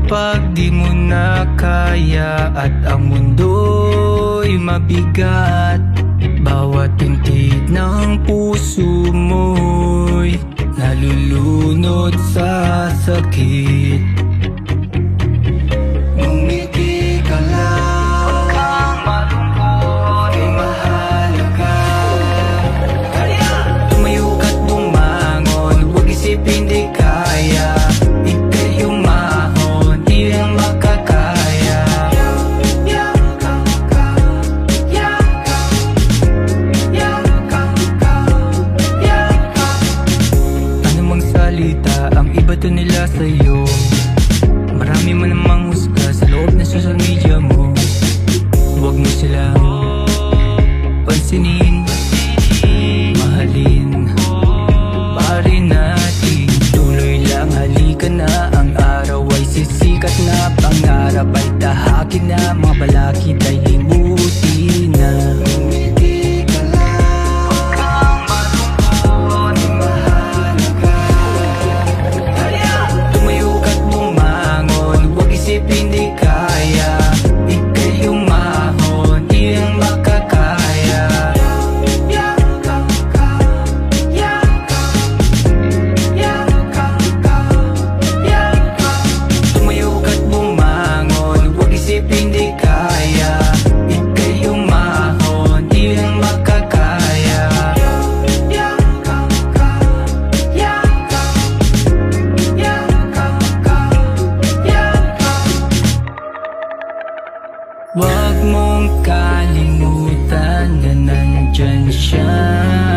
Kapag di mo na kaya at ang mundo'y mabigat, bawat tintig ng puso mo'y nalulunod sa sakit. Ngumiti ka lang, huwag kang malungkot, kay mahalaga. Tumayo ka't bumangon, huwag isipin di kaya. Ang ibato nila sa'yo, marami man namang husga sa loob ng social media mo. Huwag mo silang pansinin, mahalin, pare natin. Tuloy lang, halika na, ang araw ay sisikat na. Pangarap ay tahakin na, mga balakid ay limutin na. Hindi kaya, ika'y umahon, di ang makakaya. Yakap ka, yakap, yakap ka, yakap. Tumayo ka't bumangon, huwag isipin di kaya. Ika'y umahon, di ang makakaya. Yakap ka, yakap, yakap ka, yakap. Huwag mong kalimutan na nandyan siya.